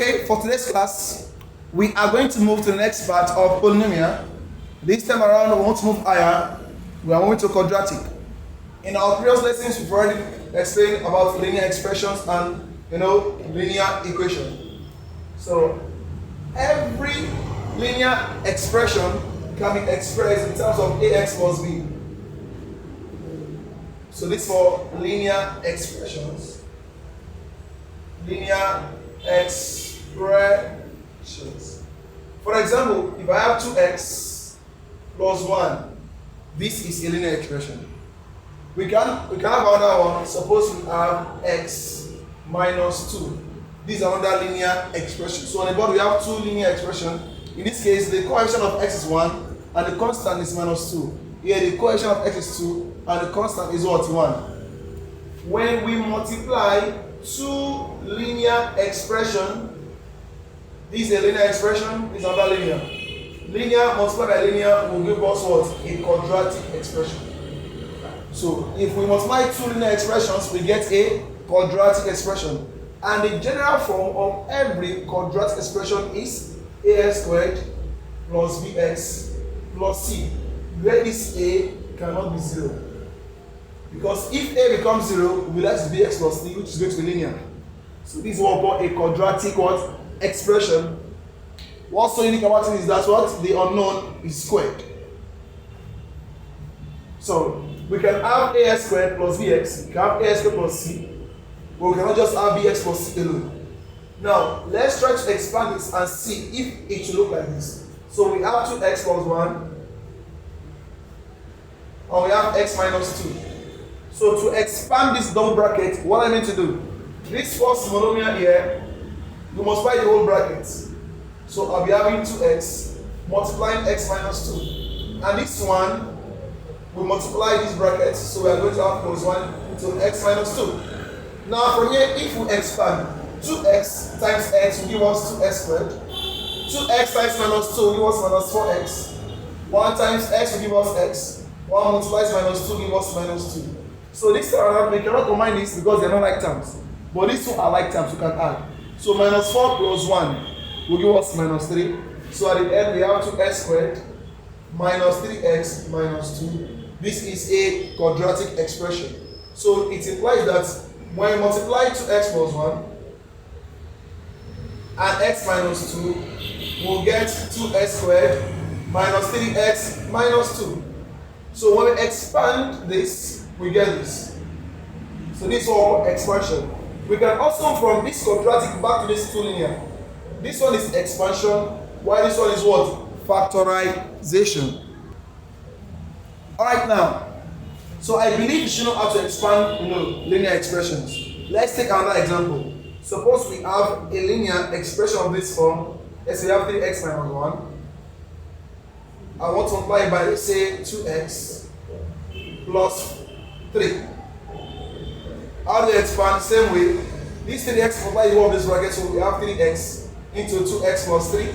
Okay, for today's class, we are going to move to the next part of polynomial. This time around, we want to move higher. We are moving to quadratic. In our previous lessons, we've already explained about linear expressions and linear equation. So every linear expression can be expressed in terms of ax plus b. So this for linear expressions. Linear expressions. For example, if I have 2x plus 1, this is a linear expression. We can have another one. Suppose we have x minus 2. This is another linear expression. So on the board we have two linear expressions. In this case, the coefficient of x is 1 and the constant is minus 2. Here the coefficient of x is 2 and the constant is what? 1. When we multiply two linear expression, this is a linear expression, this is another linear. Linear multiplied by linear will give us what? A quadratic expression. So if we multiply two linear expressions, we get a quadratic expression. And the general form of every quadratic expression is ax squared plus bx plus c, where this a cannot be 0. Because if a becomes 0, we like to be x plus c, which is going to be linear. So this is what we call a quadratic expression. What's so unique about it is that what? The unknown is squared. So we can have ax squared plus bx, we can have ax squared plus c, but we cannot just have bx plus c alone. Now let's try to expand this and see if it should look like this. So we have 2x plus 1 and we have x minus 2. So to expand this double bracket, what I mean to do, this first monomial here, we multiply the whole bracket. So I'll be having 2x multiplying x minus 2. And this one, we multiply this bracket, so we are going to have plus 1 into x minus 2. Now from here, if we expand, 2x times x will give us 2x squared. 2x times minus 2 will give us minus 4x. 1 times x will give us x. 1 multiplies minus 2 give us minus 2. So this time around, we cannot combine this because they are not like terms. But these two are like terms, you can add. So minus 4 plus 1 will give us minus 3. So at the end, we have 2x squared minus 3x minus 2. This is a quadratic expression. So it implies that when we multiply 2x plus 1 and x minus 2, we'll get 2x squared minus 3x minus 2. So when we expand this, we get this. So this is all expansion. We can also from this quadratic back to this two linear. This one is expansion, while this one is what? Factorization. Alright now. So I believe you should know how to expand linear expressions. Let's take another example. Suppose we have a linear expression of this form. Let's say we have 3x minus 1. I want to multiply it by, let's say, 2x plus 3. How do they expand? Same way. This 3x multiplies the whole of this bracket, so we have 3x into 2x plus 3.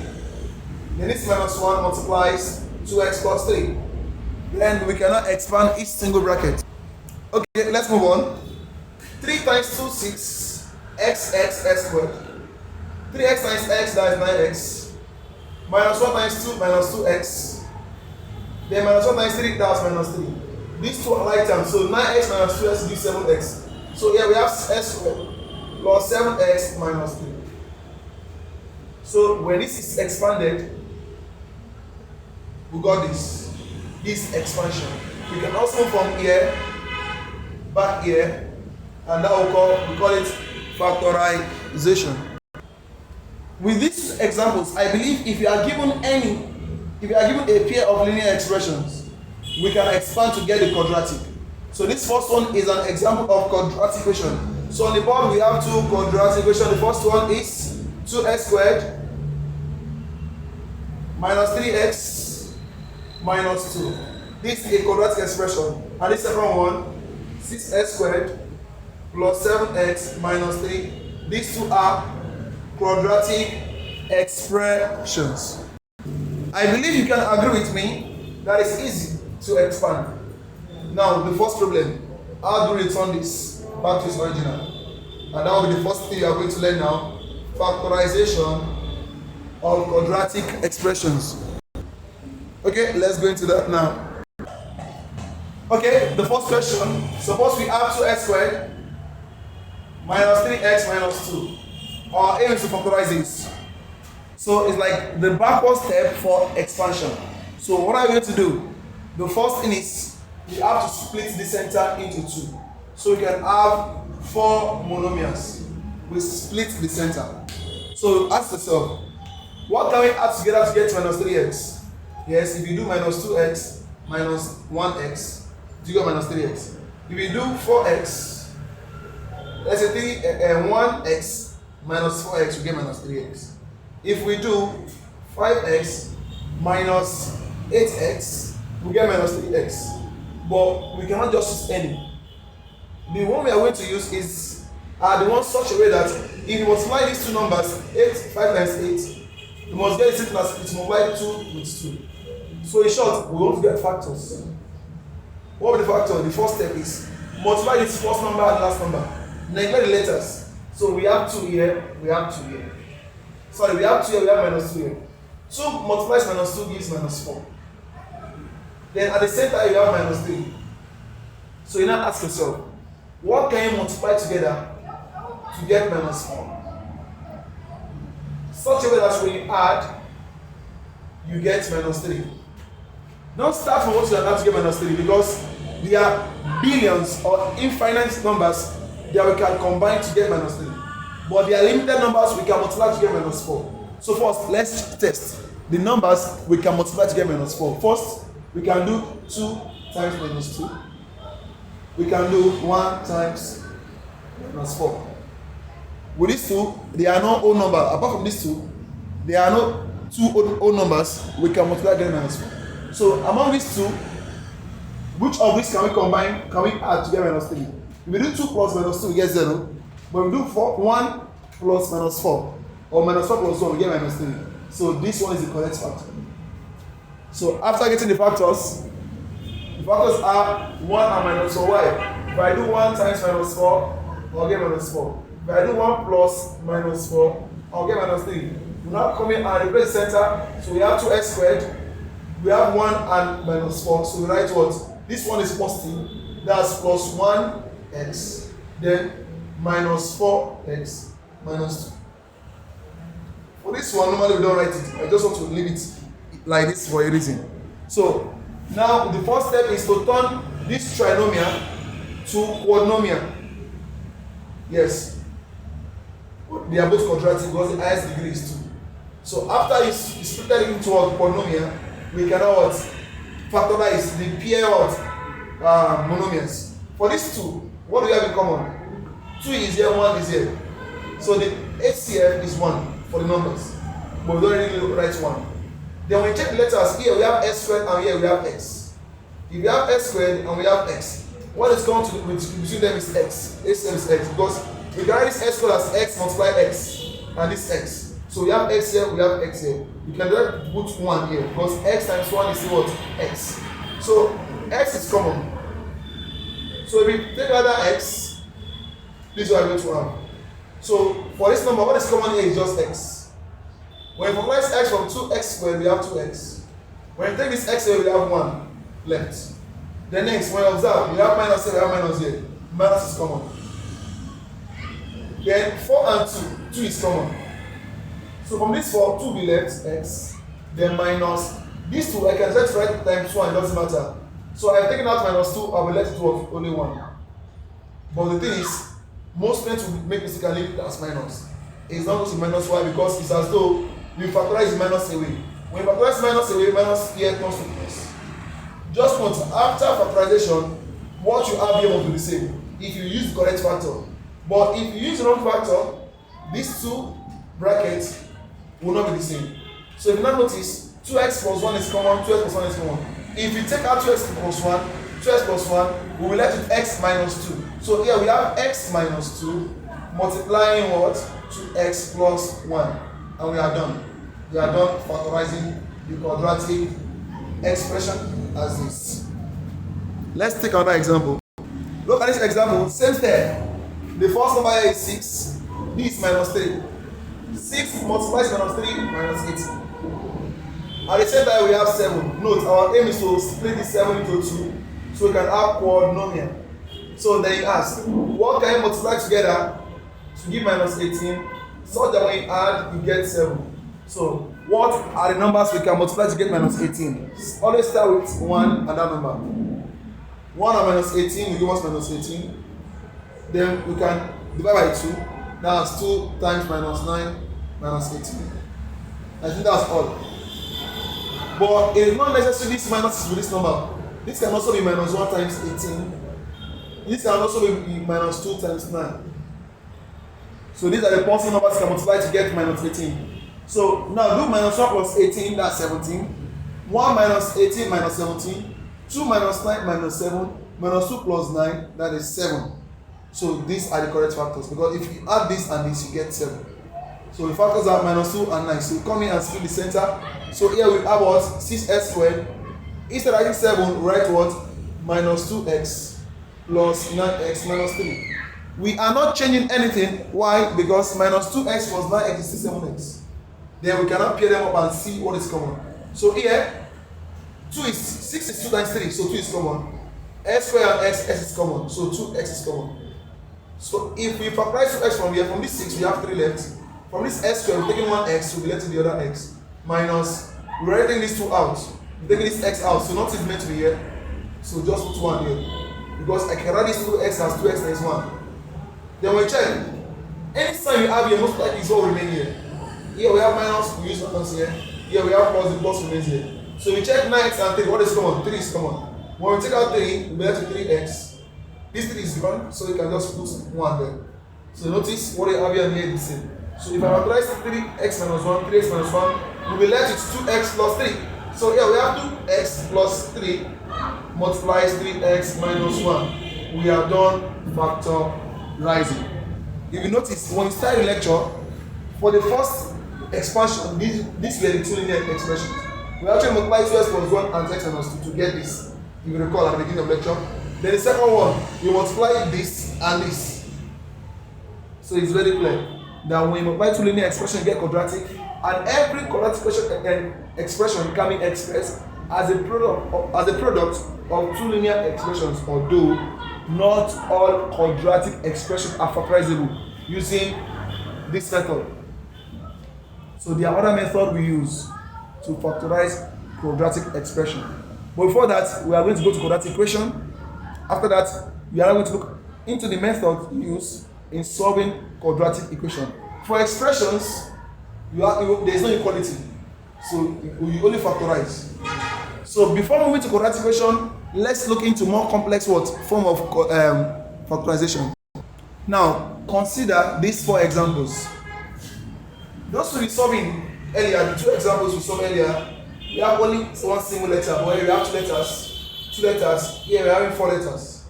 Then this minus 1 multiplies 2x plus 3. Then we cannot expand each single bracket. Okay, let's move on. 3 times 2, 6. X squared. 3x times x, that is 9x. Minus 1 times 2, minus 2x. Then minus 1 times 3, that's minus 3. These two are like terms, so 9x minus 2x gives 7x. So here we have x squared plus 7x minus 3. So when this is expanded, we got this expansion. We can also from here, back here, and that we call it factorization. With these examples, I believe if you are given a pair of linear expressions, we can expand to get the quadratic. So this first one is an example of quadratic equation. So on the board we have two quadratic equations. The first one is 2x squared minus 3x minus 2. This is a quadratic expression. And the second one, 6x squared plus 7x minus 3. These two are quadratic expressions. I believe you can agree with me that it's easy to expand. Now, the first problem, how do we return this back to its original? And that will be the first thing you are going to learn now. factorization of quadratic expressions. Okay, let's go into that now. Okay, the first question, suppose we have 2x squared minus 3x minus 2. Our aim is to factorize this. So it's like the backward step for expansion. So what are we going to do? The first thing is we have to split the center into 2. So we can have 4 monomials. We split the center. So ask yourself, what can we add together to get minus 3x? Yes, if you do minus 2x minus 1x, you get minus 3x. If you do 4x, let's say 1x minus 4x, you get minus 3x. If we do 5x minus 8x, we get minus 3x. But we cannot just use any. The one we are going to use is the one such a way that if you multiply these two numbers, 5 times 8, you must get the same as it multiply 2 with 2. So in short, we want to get factors. What will the factor? The first step is multiply this first number and last number. Neglect the letters. So we have 2 here, we have 2 here. Sorry, we have 2 here, we have minus 2 here. 2 multiplies minus 2 gives minus 4. Then at the center you have minus 3. So you now ask yourself, what can you multiply together to get minus 4? Such a way that when you add, you get minus 3. Don't start from what you are to get minus 3 because there are billions or infinite numbers that we can combine to get minus 3. But there are limited numbers we can multiply to get minus 4. So first, let's test the numbers we can multiply to get minus 4. First, we can do 2 times minus 2. We can do 1 times minus 4. With these two, there are no whole number. Apart from these two, there are no 2 whole numbers we can multiply to get minus 4. So among these two, which of these can we combine, can we add to get minus 3? If we do 2 plus minus 2, we get 0. But if we do 1 plus minus 4, or minus 4 plus 1, we get minus 3. So this one is the correct factor. So after getting the factors are 1 and minus 4. Why? If I do 1 times minus 4, I'll get minus 4. If I do 1 plus minus 4, I'll get minus 3. We now come in and replace the center. So we have 2x squared. We have 1 and minus 4. So we write what? This one is positive. That's plus 1x. Then minus 4x minus 2. For this one, normally we don't write it. I just want to leave it like this for a reason. So now the first step is to turn this trinomial to quadnomial. Yes, they are both quadratic because the highest degree is 2. So after you split it into a quadnomial, we can now factorize the pair of monomials. For these two, what do we have in common? 2 is here, 1 is here. So the HCF is 1 for the numbers, but we don't really write 1. Then when we check the letters, here we have x squared and here we have x. If we have x squared and we have x, what is going to between them is x. HCF is x because we can write this x squared as x multiply x and this x. So we have x here, we have x here. You can just put 1 here because x times 1 is what? X. So x is common. So if we take another x, this is what we're going to have. So for this number, what is common here is just x. When we factorize x from 2x squared, we have 2x. When we take this x here, we have 1 left. Then next, when we observe, we have minus here, we have minus here. Minus is common. Then 4 and 2 is common. So from this 4, 2 will be left, x. Then minus, these 2, I can just write times 1, it doesn't matter. So I've taken out minus 2, I will let it to only 1. But the thing is, most students will make mistake and leave it as minus. It's not going to minus. Why? Because it's as though you factorize the minus away. When you factorize minus away, minus here comes to plus. Just note, after factorization, what you have here will be the same if you use the correct factor. But if you use the wrong factor, these two brackets will not be the same. So if you now notice, 2x plus 1 is common, 2x plus 1 is common. If you take out 2x plus 1, 2x plus 1, we will let it x minus 2. So here we have x minus 2 multiplying what? 2x plus 1. And we are done. We are done factorizing the quadratic expression as this. Let's take another example. Look at this example, same step. The first number here is 6. This is minus 3. 6 multiplies minus 3 minus 18. At the same time, we have 7. Note, our aim is to split this 7 into 2 so we can have quadnomial. So then you ask, what can you multiply together to give minus 18 so that when you add, you get 7? So, what are the numbers we can multiply to get minus 18? Always start with 1 and that number. 1 and minus 18 will give us minus 18. Then we can divide by 2. That's 2 times minus 9 minus 18. I think that's all. But it is not necessary this minus is with this number. This can also be minus 1 times 18. This can also be minus 2 times 9. So these are the possible numbers you can multiply to get minus 18. So now do minus 1 plus 18, that's 17. 1 minus 18 minus 17. 2 minus 9 minus 7. Minus 2 plus 9, that is 7. So these are the correct factors, because if you add this and this, you get 7. So the factors are minus 2 and 9. So we come in and split the center. So here we have what? 6x squared. Instead of writing 7, we write what? Minus 2x plus 9x minus 3. We are not changing anything. Why? Because minus 2x plus 9x is still 7x. Then we cannot pair them up and see what is common. So here, 6 is 2 times 3, so 2 is common. X squared and x is common, so 2x is common. So if we factorize 2x from here, from this 6 we have 3 left. From this x squared, we're taking 1x, so we left the other x. Minus, we're writing these 2 out. We're taking this x out, so nothing is meant to be here. So just put 1 here. Because I can write these 2x as 2x times 1. Then we check. Any sign we have here, most likely is what remain here. Here we have minus, we use minus here. Here we have plus, the plus remains here. So we check 9x and 3, what is common? 3 is common. When we take out 3, we'll be left with 3x. This 3 is gone, so you can just put 1 there. So notice what you have here and here is the same. So if I factorize 3x minus 1, 3x minus 1, we'll be left with 2x plus 3. So here we have 2x plus 3 multiplies 3x minus 1. We have done factorizing. If you notice, when we start the lecture, for the first expansion, these were the two linear expressions. We actually multiply 2x plus 1 and x minus 2 to get this. If you recall at the beginning of the lecture. Then the second one, you multiply this and this. So it's very clear that when you multiply two linear expressions, you get quadratic, and every quadratic expression can be expressed as a product of two linear expressions, although not all quadratic expressions are factorizable using this method. So there are other methods we use to factorize quadratic expression. But before that, we are going to go to quadratic equation. After that, we are going to look into the method used in solving quadratic equation. For expressions, there is no equality, so we only factorize. So before moving to quadratic equation, let's look into more complex form of factorization. Now, consider these 4 examples. Those we solved earlier, the 2 examples we solved earlier, we have only one single letter, but here we have 2 letters, here we are having 4 letters.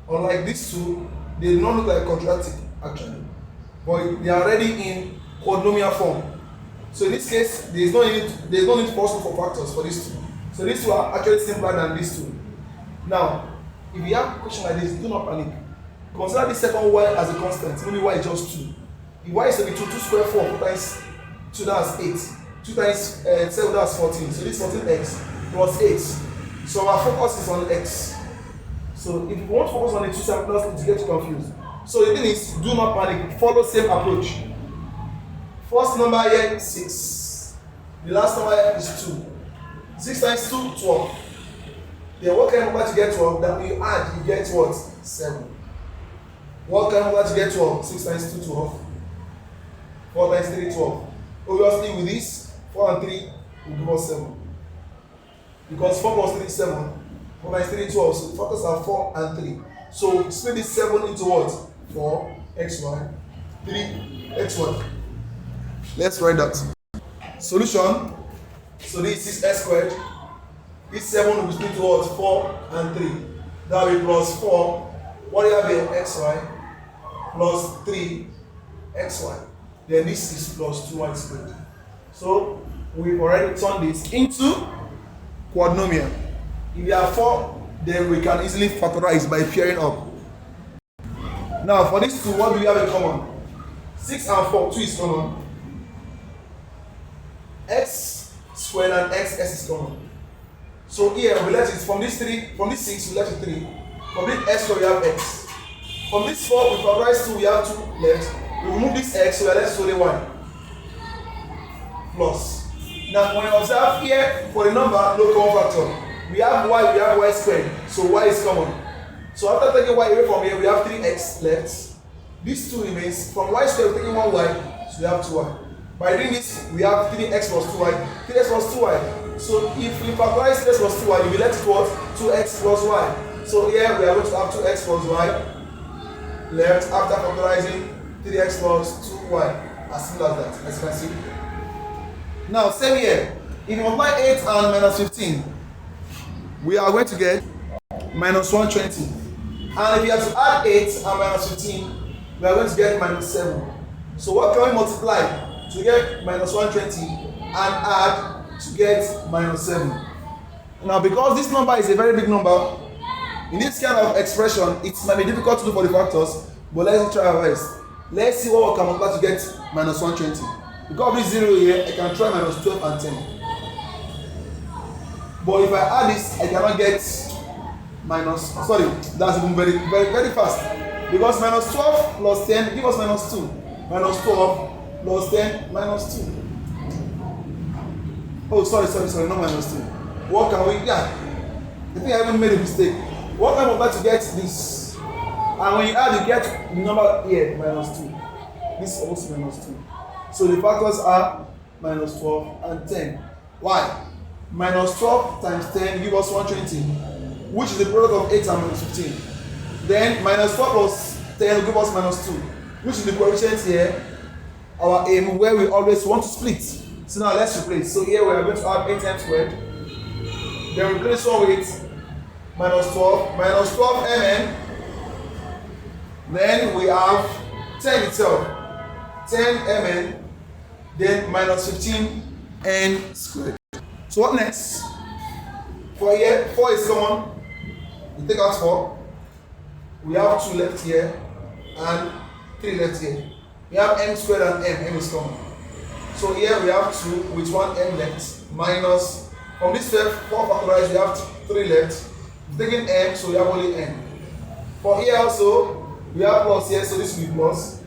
Unlike these 2, they do not look like quadratic actually, but they are already in polynomial form. So in this case, there is no need for us to look for factors for these 2. So these 2 are actually simpler than these 2. Now, if you have a question like this, do not panic. Consider the second y as a constant. Maybe y is just 2. If y is to be 2, 2 square 4, 4 times 2, that's 8. 2 times 7, that's 14. So this 14x plus 8. So our focus is on x. So if you want to focus on the 2 side plus, it gets confused. So the thing is, do not panic. Follow same approach. First number here, 6. The last number here is 2. 6 times 2, 12. Then what kind of number to get 12? That when you add, you get what? 7. What kind of number to get 12? 6 times 2, 12. 4 times 3, 12. Obviously with this, 4 and 3 will give us 7. Because 4 plus 3 is 7. 4 times 3, 12. So the factors are 4 and 3. So split this 7 into what? 4, xy, 3, xy. Let's write that. Solution. So this is x squared. This 7 will be split to what? 4 and 3. That will be plus 4. What do you have here? Xy plus 3 xy. Then this is plus 2y squared. So we've already turned this into quadnomial. If there are 4, then we can easily factorize by pairing up. Now for these 2, what do we have in common? 6 and 4, 2 is common. x squared and xs is common. So here we left it from this 6 we left it 3. From this x squared we have x. From this 4 we factorize 2 we have 2 left. We remove this x so we are left with only 1 plus. Now when you observe here for the number no common factor, we have y squared, so y is common. So after taking y away from here, we have 3x left. This 2 remains. From y squared, we're taking 1y, so we have 2y. By doing this, we have 3x plus 2y, 3x plus 2y. So if we factorize 3x plus 2y, you'll be left with what? 2x plus y. So here we are going to have 2x plus y left after factorizing 3x plus 2y. As simple as that, as you can see. Now, same here. If you multiply 8 and minus 15, we are going to get minus 120. And if you have to add 8 and minus 15, we are going to get minus 7. So what can we multiply to get minus 120 and add to get minus 7? Now, because this number is a very big number, in this kind of expression, it might be difficult to do for the factors, but let's try our best. Let's see what we can multiply to get minus 120. Because of this 0 here, I can try minus 12 and 10. But if I add this, I cannot get minus, sorry, that's even very, very, very fast. Because minus 12 plus 10 give us minus 2. Minus 12 plus 10 minus 2. Oh, sorry, not minus 2. What can we, yeah, I think I even made a mistake. What can we apply to get this? And when you add, you get the number here, minus 2. This is also minus 2. So the factors are minus 12 and 10. Why? Minus 12 times 10 give us 120, which is the product of 8 and minus 15. Then minus 12 plus 10 will give us minus 2, which is the coefficient here, our aim, where we always want to split. So now let's replace. So here we are going to have 8 times squared. Then replace one with minus 12 mn. Then we have 10 itself, 10 mn, then minus 15 n squared. So what next? For here, 4 is common. We take out 4. We have 2 left here and 3 left here. We have m squared and m is common. So here we have 2 with 1 m left minus, from this 4 factorized, we have 3 left. We're taking m, so we have only n. For here also, we have plus here, so this will be plus.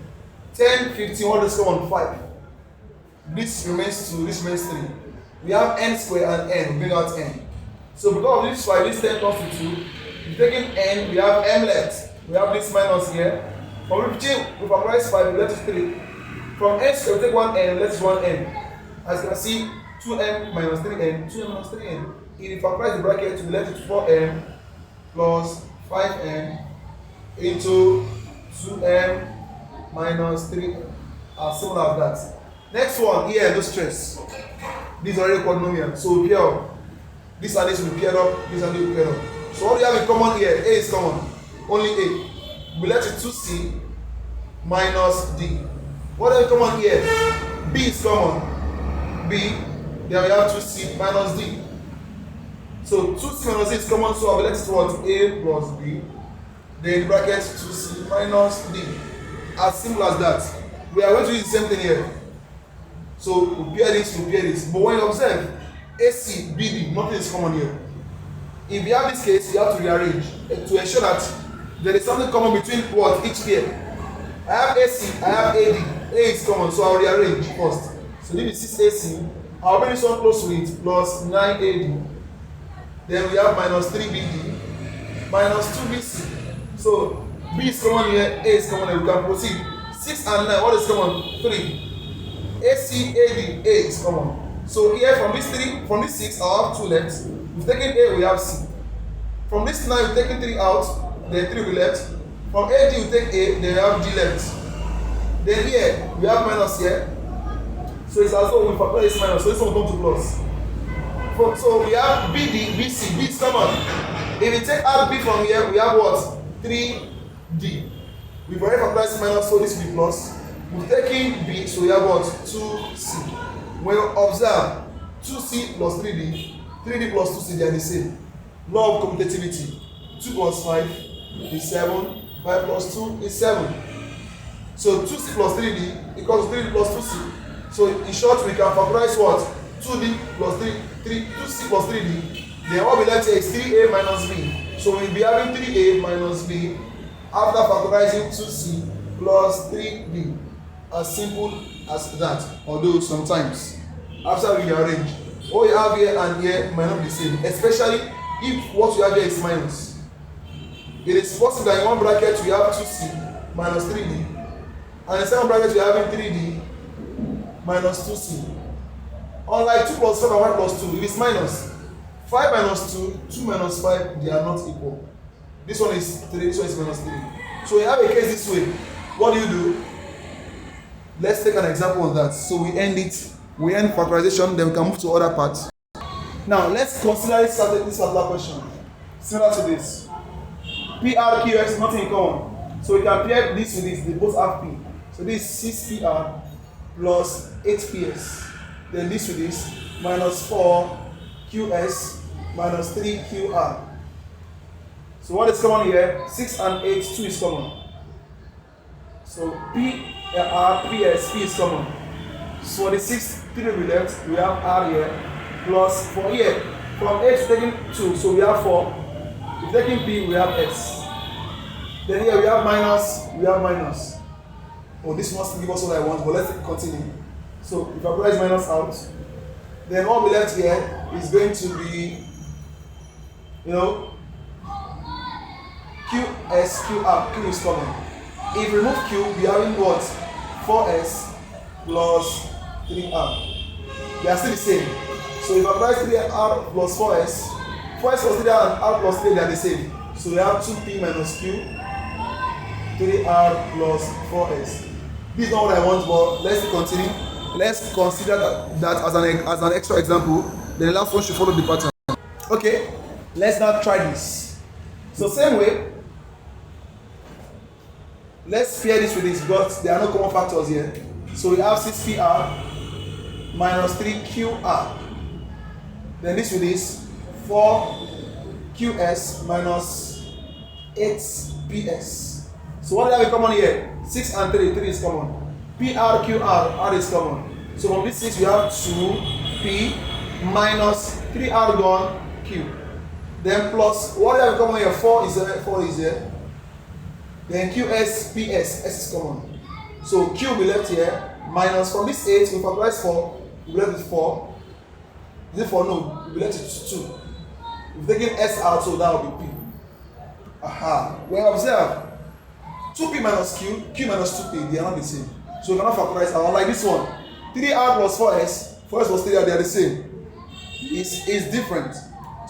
10, 15, what is common? 5. This remains 2, this remains 3. We have n squared and n, we bring out n. So because of this 5, this 10 comes to 2. We're taking n, we have m left. We have this minus here. From 15, we factorize 5, we left is 3. From n squared, we take 1n, we left is 1n. As you can see, 2m minus 3n, 2m minus 3n. If you factorize the bracket, we left it 4m plus 5n into 2m minus 3n. As simple as that. Next one, here, no stress. This is already quadnomial, so we pair up. This and this will be paired up, this and this will be paired up. So what do you have in common here? A is common, only A. We left it 2C minus D. What do you have in common here? B is common, B. Then we have 2C minus D. So 2C minus D is common, so I will let it what? A plus B. Then bracket 2C minus D. As simple as that. We are going to use the same thing here. So we pair this, But when you observe AC, BD, nothing is common here. If you have this case, you have to rearrange to ensure that there is something common between what? Each pair. I have AC, I have AD. A is common, so I'll rearrange first. So this is 6AC. I'll bring this one close to it, plus 9AD. Then we have minus 3BD, minus 2BC. So B is common here, A is common here. We can proceed. 6 and 9, what is common? 3. AC, AD, A is common. So here from this 3, from this 6, I'll have 2 left. We've taken A, we have C. From this 9, we've taken 3 out, then 3 we left. From AD, we take A, then we have D left. Then here, we have minus here. So it's as though we factor this minus, so this one will come to plus. So we have BD, BC, B is common. If we take out B from here, we have what? 3D. We've already factorized minus, so this will be plus. We've taken B, so we have what? 2C. When you observe 2C plus 3D, 3D plus 2C, they are the same. Law of commutativity. 2 plus 5 is 7, 5 plus 2 is 7. So 2C plus 3D equals 3D plus 2C. So in short, we can factorize what? 2d plus 2c plus 3d. Then what we left here is 3a minus b. So we'll be having 3a minus b after factorizing 2c plus 3b. As simple as that. Although sometimes after we rearrange, what you have here and here might not be the same, especially if what you have here is minus. It is possible that in one bracket we have 2c minus 3d, and in the second bracket we are having 3d minus 2c. Unlike 2 plus 5 and 1 plus 2, it is minus. 5 minus 2, 2 minus 5, they are not equal. This one is 3, this one is minus 3. So we have a case this way. What do? Let's take an example of that. So we end factorization, then we can move to other parts. Now let's consider this particular question. Similar to this. PR, QX, nothing in common. So we can pair this with this, they both have P. So this is 6PR plus 8PS. Then this with this, minus 4QS minus 3QR. So what is common here? 6 and 8, 2 is common. So PR, PS, P is common. So for the 6, 3 will be left, we have R here, plus 4 here. From 8 taking 2, so we have 4. If taking P, we have S. Then here we have minus, Oh, this must give us what I want, but let's continue. So if I price minus out, then what we left here is going to be, QS, QR, Q is common. If we remove Q, we are having what? 4S plus 3R. They are still the same. So if I price 3R plus 4S, 4S plus 3R and R plus 3, they are the same. So we have 2P minus Q, 3R plus 4S. This is not what I want, but let's continue. Let's consider that as an extra example. Then the last one should follow the pattern. Okay, let's now try this. So same way, let's pair this with this, but there are no common factors here. So we have 6PR minus 3QR. Then this with this, 4QS minus 8PS. So what do we have in common here? 6 and 3, 3 is common. PR, QR, R is common. So from this 6 we have 2P minus 3R gone, Q. Then plus, what do we have in common here? 4 is here. Then QS, PS, S is common. So Q will be left here, minus from this 8, we factorize 4, we will be left with 4. Is it 4? No, we will be left with 2. We've taken S out, so that will be P. Aha. Well, observe. 2P minus Q, Q minus 2P, they are not the same. So we cannot factorize out like this one. 3R plus 4S, 4S plus 3R, they are the same. It's different.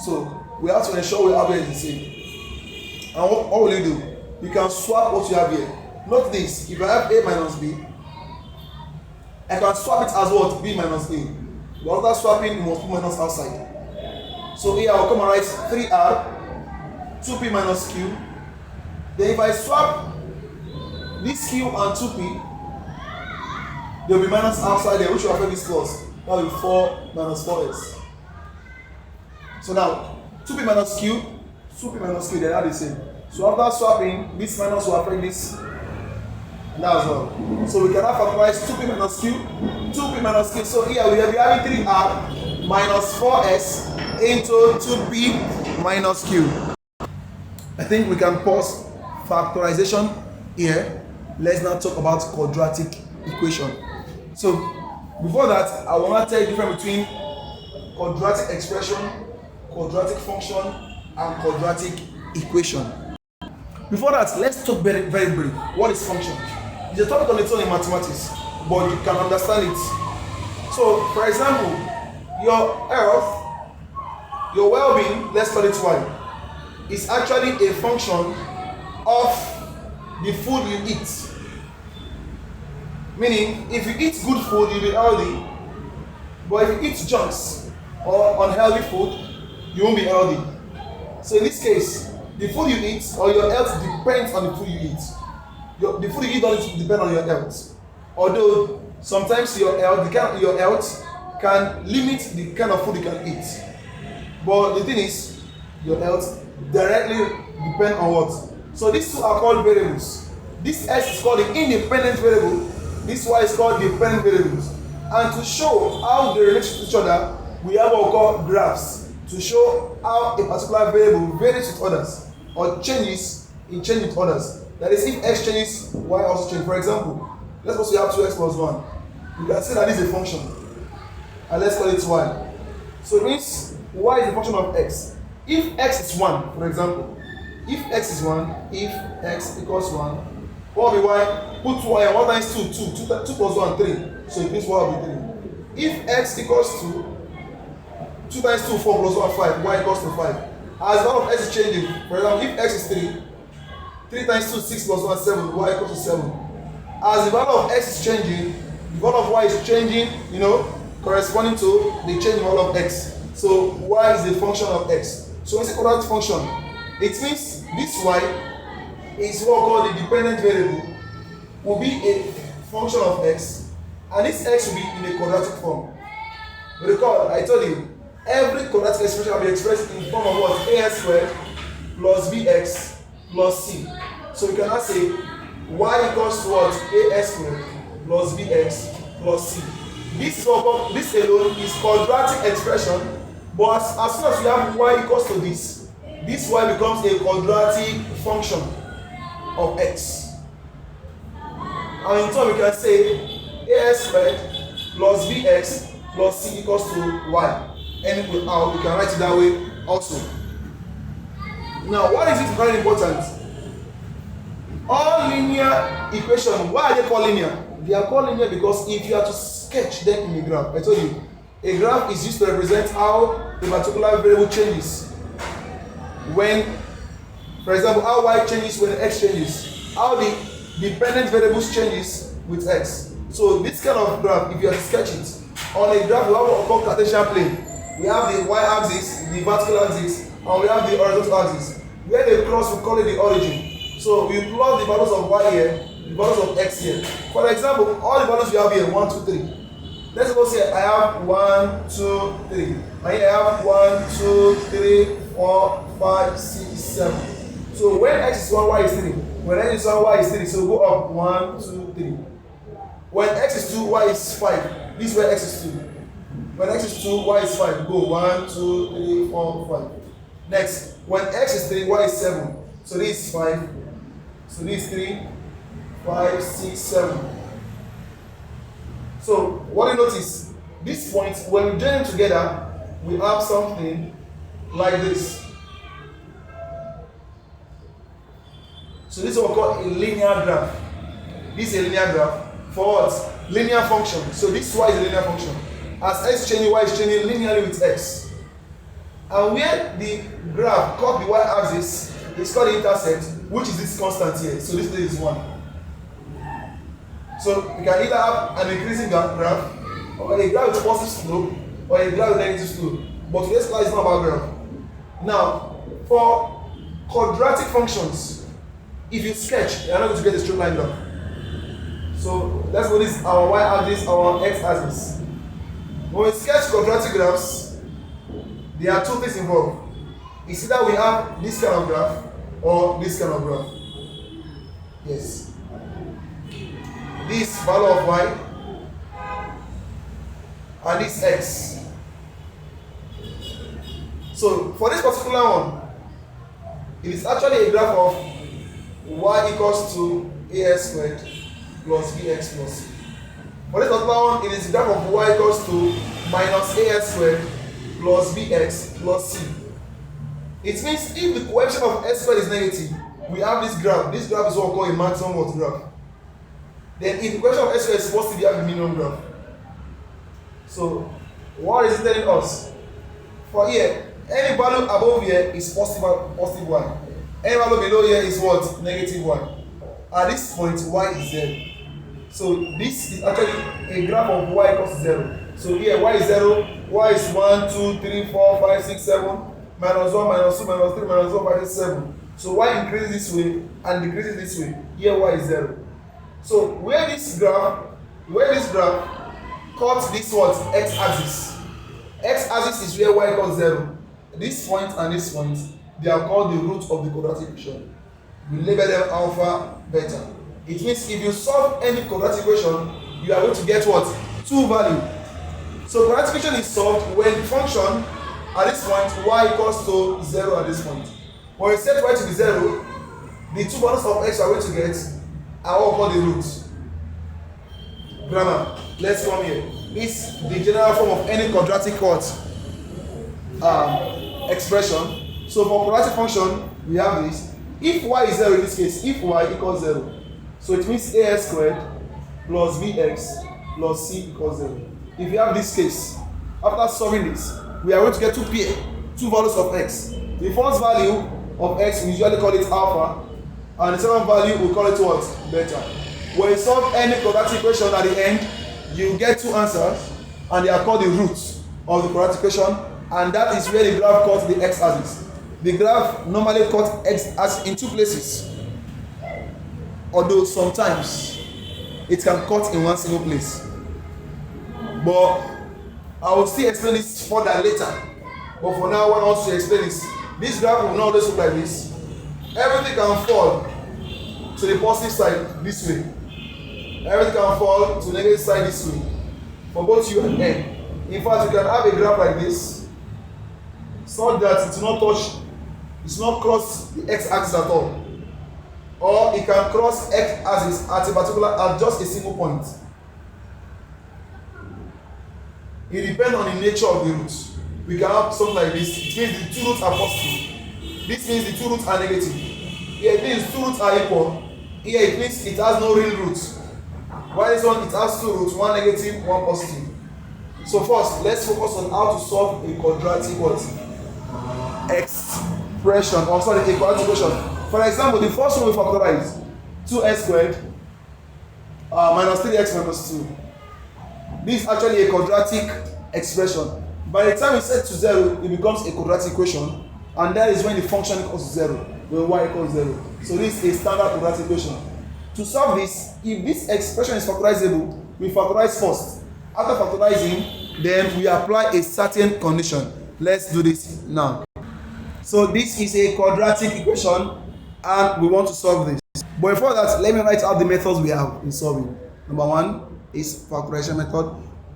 So we have to ensure we have it the same. And what will you do? You can swap what you have here. Note this, if I have A minus B, I can swap it as what? B minus A. But after swapping, you must put minus outside. So here I will come and write 3R, 2P minus Q. Then if I swap this Q and 2P, there will be minus outside there, which will affect this plus. That will be 4 minus 4S. So now, 2P minus Q, 2P minus Q, they are the same. So after swapping, this minus will affect this, and that as well. So we cannot factorize 2P minus Q, 2P minus Q. So here we are having 3R minus 4S into 2P minus Q. I think we can pause factorization here. Let's now talk about quadratic equation. So before that, I want to tell you the difference between quadratic expression, quadratic function, and quadratic equation. Before that, let's talk very brief. What is function? It's a topic on its own in mathematics, but you can understand it. So, for example, your health, your well-being, let's call it Y, is actually a function of the food you eat. Meaning, if you eat good food, you'll be healthy. But if you eat junks or unhealthy food, you won't be healthy. So in this case, the food you eat or your health depends on the food you eat. The food you eat doesn't depend on your health. Although sometimes your health can limit the kind of food you can eat. But the thing is, your health directly depends on what? So these two are called variables. This S is called the independent variable. This Y is called dependent variables. And to show how they relate to each other, we have what we call graphs to show how a particular variable varies with others or changes in change with others. That is, if x changes, y also changes. For example, let's suppose we have 2x plus 1. You can say that this is a function, and let's call it y. So it means y is a function of x. If x is 1, for example, if x is 1, if x equals 1, what will be y? Put y and 1 times 2, 2 plus 1, 3. So it means y will be 3. If x equals 2, 2 times 2, 4 plus 1, 5, y equals to 5. As the value of x is changing, for example, if x is 3, 3 times 2, 6 plus 1, 7, y equals to 7. As the value of x is changing, the value of y is changing, corresponding to the change in value of x. So y is the function of x. So when it's a quadratic function, it means this y is what we call the dependent variable, will be a function of x, and this x will be in a quadratic form. Recall, I told you, every quadratic expression will be expressed in the form of what? As squared plus bx plus c. So we can now say y equals to what? As squared plus bx plus c. This alone is quadratic expression, but as soon as we have y equals to this y becomes a quadratic function of x. And in turn we can say as squared plus bx plus c equals to y. And we can write it that way also. Now, what is it very important? All linear equations, why are they called linear? They are called linear because if you are to sketch them in a graph, I told you, a graph is used to represent how a particular variable changes. When, for example, how y changes when x changes, how the dependent variables changes with x. So this kind of graph, if you are to sketch it, on a graph we have what we call Cartesian plane. We have the y-axis, the vertical axis, and we have the horizontal axis. Where they cross, we call it the origin. So we plot the values of y here, the values of x here. For example, all the values we have here, 1, 2, 3. Let's suppose here I have 1, 2, 3. And here I have 1, 2, 3, 4, 5, 6, 7. So when x is 1, y is 3. When x is 1, y is 3. So go up 1, 2, 3. When x is 2, y is 5. This is where x is 2. When x is 2, y is 5. Go 1, 2, 3, 4, 5. Next, when x is 3, y is 7. So this is 5. So this is 3, 5, 6, 7. So what you notice, these points, when we join them together, we have something like this. So this is what we call a linear graph. This is a linear graph for what? Linear function. So this y is a linear function. As x is changing, y is changing linearly with x. And where the graph cut the y-axis is called the intercept, which is this constant here. So this is 1. So we can either have an increasing graph, or a graph with positive slope, or a graph with negative slope. But today's class is not about graph. Now, for quadratic functions, if you sketch, you are not going to get a straight line graph. So let's go this our y-axis, our x-axis. When we sketch quadratic graphs, there are two things involved. It's either we have this kind of graph or this kind of graph. Yes. This value of y and this x. So for this particular one, it is actually a graph of y equals to as squared plus bx plus c. For this particular one, it is a graph of y equals to minus as squared plus bx plus c. It means if the coefficient of s squared is negative, we have this graph. This graph is what we call a maximum graph. Then if the coefficient of s squared is positive, we have the minimum graph. So what is it telling us? For here, any value above here is positive 1. Any value below here is what? Negative 1. At this point, y is 0. So this is actually a graph of y equals to 0. So here y is 0, y is 1, 2, 3, 4, 5, 6, 7, minus 1, minus 2, minus 3, minus 4, 5, 6, 7. So y increases this way and decreases this way. Here y is 0. So where this graph cuts this what? X-axis. X-axis is where y equals 0. This point and this point, they are called the root of the quadratic equation. We label them alpha, beta. It means if you solve any quadratic equation, you are going to get what? two value. So quadratic equation is solved when the function at this point y equals to 0 at this point. When we set y to be 0, the two values of x are going to get are what we call the root. Grammar. Let's come here. This is the general form of any quadratic expression. So for quadratic function, we have this. If y is 0 in this case, if y equals 0, so it means ax squared plus bx plus c equals 0. If you have this case, after solving this, we are going to get two values of x. The first value of x, we usually call it alpha, and the second value, we call it what? Beta. When you solve any quadratic equation at the end, you get two answers, and they are called the roots of the quadratic equation, and that is where the graph cuts the x-axis. The graph normally cuts x-axis in two places, although sometimes it can cut in one single place. But I will still explain this further later. But for now, what I want to explain is this graph will not always look like this. Everything can fall to the positive side this way. Everything can fall to the negative side this way. For both you and n. In fact, you can have a graph like this, so that it will not touch, it will not cross the x-axis at all. Or it can cross x-axis at just a single point. It depends on the nature of the roots. We can have something like this. It means the two roots are positive. This means the two roots are negative. Here it means two roots are equal. Here it means it has no real roots. While this one, it has two roots, one negative, one positive. So first, let's focus on how to solve a quadratic expression, or sorry, a quadratic equation. For example, the first one we factorize 2x squared minus 3x minus 2. This is actually a quadratic expression. By the time we set to 0, it becomes a quadratic equation, and that is when the function equals to 0, when y equals 0. So this is a standard quadratic equation. To solve this, if this expression is factorizable, we factorize first. After factorizing, then we apply a certain condition. Let's do this now. So this is a quadratic equation, and we want to solve this. But before that, let me write out the methods we have in solving. Number one is factorization method,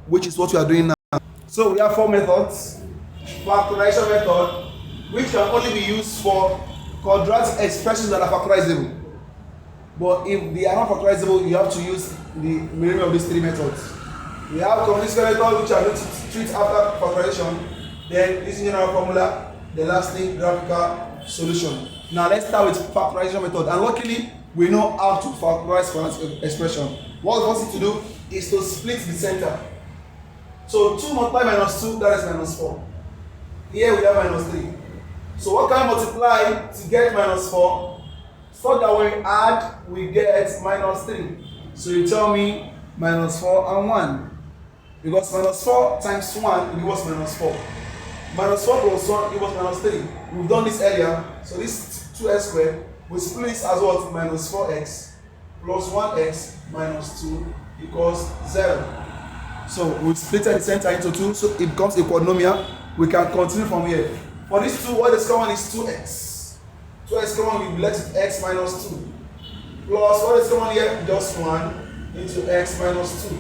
which is what we are doing now. So we have four methods. Factorization method, which can only be used for quadratic expressions that are factorizable. But if they are not factorizable, you have to use the minimum of these three methods. We have combinatorial method, which are going to treat after factorization. Then using general formula. The last thing, graphical solution. Now let's start with factorization method. And luckily, we know how to factorize quadratic expression. What we want to do is to split the center. So 2 multiply minus 2, that is minus 4. Here we have minus 3. So what can we multiply to get minus 4? So that when we add, we get minus 3. So you tell me minus 4 and 1. Because minus 4 times 1 gives us minus 4. Minus 4 plus 1 gives us minus 3. We've done this earlier. So this 2x squared, we split this as what? Minus 4x plus 1x minus 2 equals 0. So we split the center into 2, so it becomes a quadnomial. We can continue from here. For this 2, what is common is 2x. 2x common, we let it x minus 2. Plus, what is common here? Just 1 into x minus 2.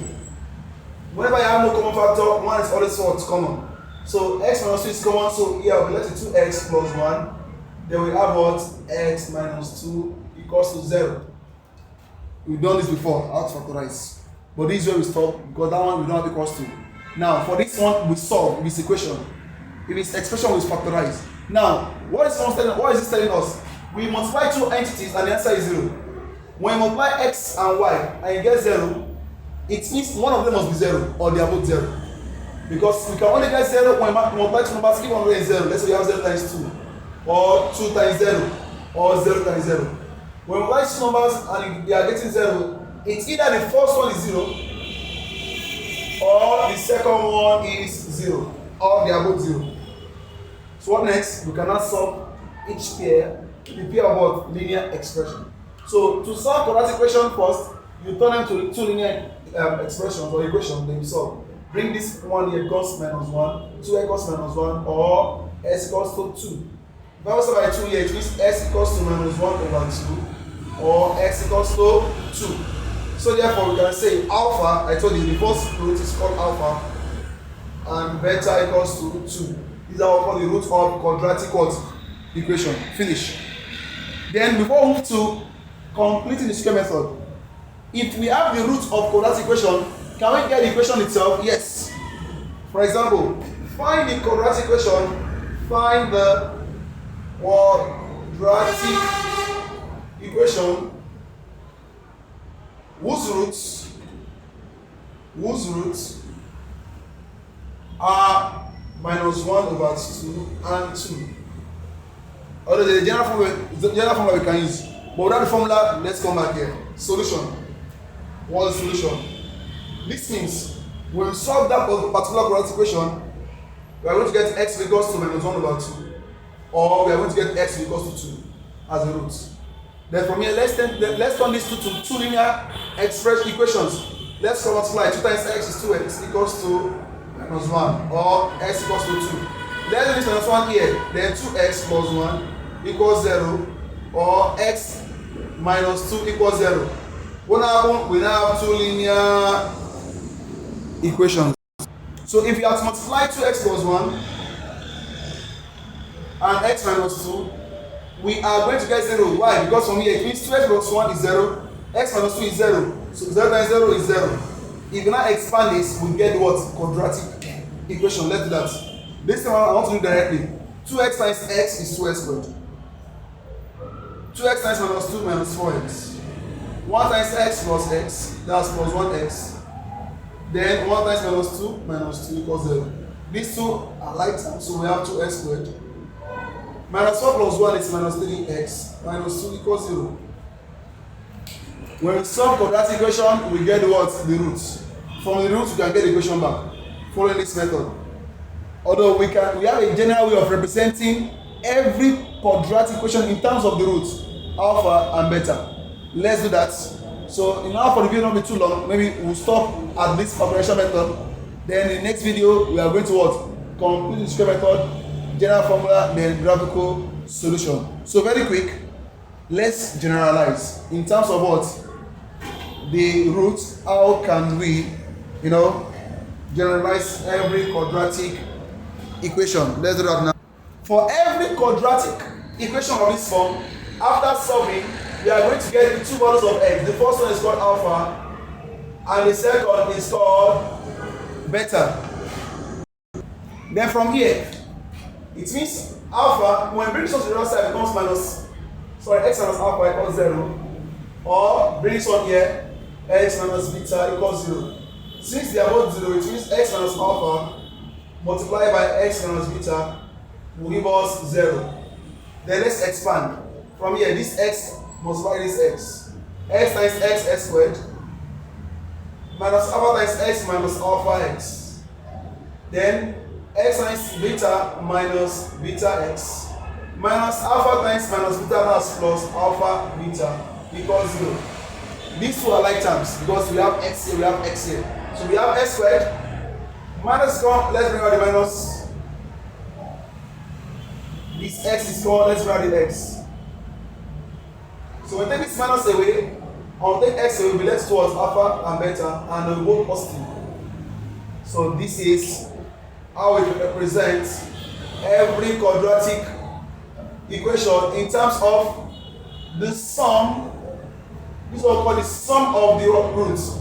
Whenever you have no common factor, 1 is always what's common. So x minus 2 is common, so here we let it 2x plus 1. Then we have what? X minus 2 equals to 0. We've done this before, how to factorize. But this is where we stop, because that one we don't have equals to. Now, for this one, we solve this equation. If it's expression, we factorize. Now, what is this telling us? We multiply two entities and the answer is 0. When you multiply x and y and you get 0, it means one of them must be 0 or they are both 0. Because we can only get 0 when we multiply two numbers, if one is 0. Let's say we have 0 times 2, or 2 times 0, or 0 times 0. When we multiply two numbers and they are getting 0, it's either the first one is 0 or the second one is 0, or they are both 0. So what next? We cannot solve each pair, the pair of what? Linear expression. So to solve quadratic equation first, you turn them to two linear expressions or equations, then you solve. Bring this one here equals minus 1, 2 equals minus 1, or s equals to 2. If I was by 2 here, it means s equals to minus 1 over 2, or x equals to 2. So therefore we can say alpha, I told you the first root is called alpha, and beta equals to 2. These are what we call the root of quadratic what? Equation. Finish. Then before we move to completing the square method, if we have the root of quadratic equation, can we get the equation itself? Yes. For example, find the quadratic equation, find the quadratic equation whose roots are -1/2 and 2. Although the general formula we can use, but without the formula, let's come back here. Solution. What's the solution? This means when we solve that particular quadratic equation, we are going to get x equals to -1/2, or we are going to get x equals to 2 as a root. Then from here, let's turn these two to two linear express equations. Let's multiply 2 times x is 2x equals to -1, or x equals to 2. Let's do this -1 here, then 2x plus 1 equals 0, or x minus 2 equals 0. What happened? We now have two linear equations. So if you have to multiply 2x plus 1 and x minus 2, we are going to get 0. Why? Because from here it means 2x plus 1 is 0, x minus 2 is 0. So 0 times 0 is 0. If you now expand this, we get what? Quadratic equation. Let's do that. This time I want to do directly. 2x times x is 2x squared. 2x times minus 2 minus 4x. 1 times x plus x, that's plus 1x. Then 1 times minus 2 equals 0. These two are like terms, so we have 2x squared. Minus 4 plus 1 is minus 3x. Minus 2 equals 0. When we solve quadratic equation, we get what? The roots. From the roots, we can get the equation back, following this method. Although we have a general way of representing every quadratic equation in terms of the roots, alpha and beta. Let's do that. So in order for the video not be too long, maybe we'll stop at this factorization method. Then in the next video, we are going to what? Complete the square method, general formula, then graphical solution. So very quick, let's generalize in terms of what? The roots. How can we, generalize every quadratic equation? Let's do that now. For every quadratic equation of this form, after solving, we are going to get the two values of x. The first one is called alpha, and the second is called beta. Then from here, it means alpha, when we bring this one to the other side, becomes x minus alpha equals 0. Or bring this one here, x minus beta equals 0. Since they are both 0, it means x minus alpha multiplied by x minus beta will give us 0. Then let's expand. From here, this x multiply this x. X times x squared minus alpha times x minus alpha x. Then x times beta minus beta x minus alpha times minus beta, that's plus alpha beta equals 0. These two are like terms because we have x here, we have x here. So we have x squared minus come, let's bring out the minus. This x is called, let's bring out the x. So when we take this minus away, I'll take x away, we'll be left towards alpha and beta, and they'll both positive. So this is how we represent every quadratic equation in terms of the sum. This is what we call the sum of the roots,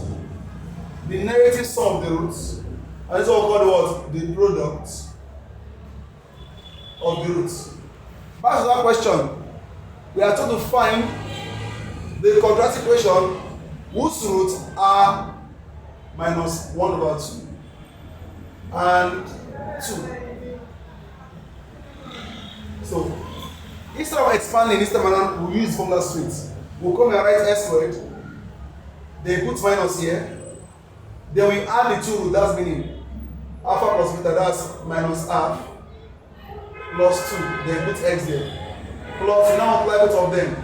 the negative sum of the roots, and this is what we call what? The product of the roots. Back to that question, we are told to find the quadratic equation whose roots are -1/2 and 2. So instead of expanding this time around, we'll use formula straight. We'll come and write x squared, then put minus here, then we add the two roots, that's meaning alpha plus beta, that's minus half plus 2, then put x there, plus we now multiply both of them,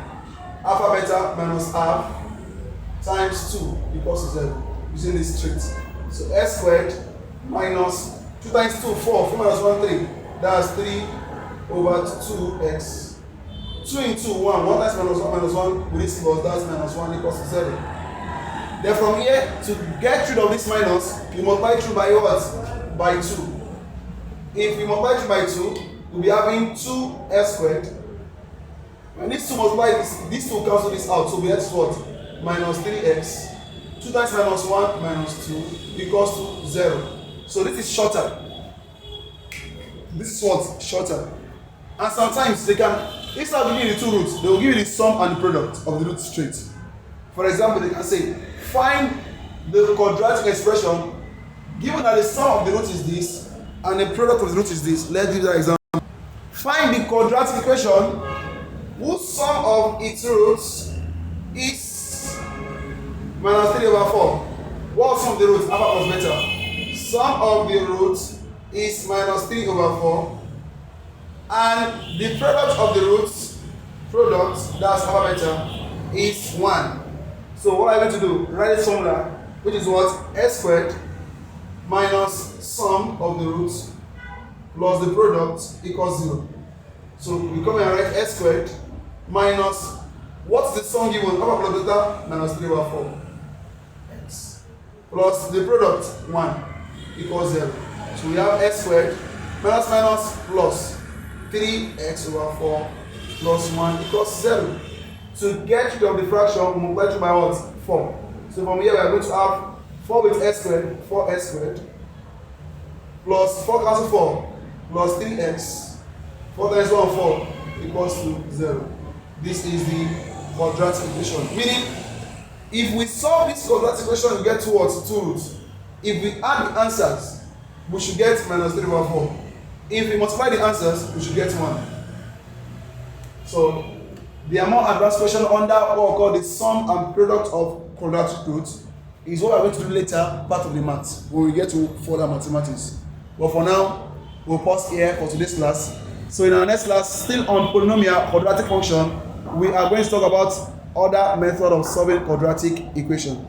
alpha beta minus half times 2 equals to 0, using this straight. So x squared minus 2 times 2, 4 minus 1, 3, that's 3 over 2x. 2 into 1 times -1 with this plus, that's -1 equals to 0. Then from here, to get rid of this minus, you multiply through by what? By 2. If we multiply through by 2, we'll be having 2s squared. When these two multiply, these two cancel this out, so we get what? Minus 3x. 2 times minus 1 minus 2 equals to 0. So this is shorter. This is what? Shorter. And sometimes they can, instead of giving you the two roots, they will give you the sum and the product of the roots straight. For example, they can say, find the quadratic expression given that the sum of the root is this and the product of the root is this. Let's give that example. Find the quadratic equation whose sum of its roots is minus 3 over 4. What's sum of the roots? Alpha plus beta. Sum of the roots is minus 3 over 4. And the product of the roots, that's alpha beta, is 1. So what I'm going to do, write this formula, which is what? S squared minus sum of the roots plus the product equals 0. So we come here and write S squared minus, what's the sum given? Alpha plus beta minus 3 over 4. X. Plus the product 1 equals 0. So we have S squared minus plus 3x over 4 plus 1 equals 0. To get rid of the fraction, we multiply it by what? 4. So from here we are going to have 4 with s squared, 4s squared, plus 4 cancel 4, plus 3x, 4 times 1, 4, equals to 0. This is the quadratic equation. Meaning, if we solve this quadratic equation, we get towards 2 roots. If we add the answers, we should get minus 3 over 4. If we multiply the answers, we should get 1. So, the more advanced question under what we call the sum and product of quadratic roots is what we are going to do later, part of the maths, when we get to further mathematics. But for now, we'll pause here for today's class. So in our next class, still on polynomial quadratic function, we are going to talk about other method of solving quadratic equation.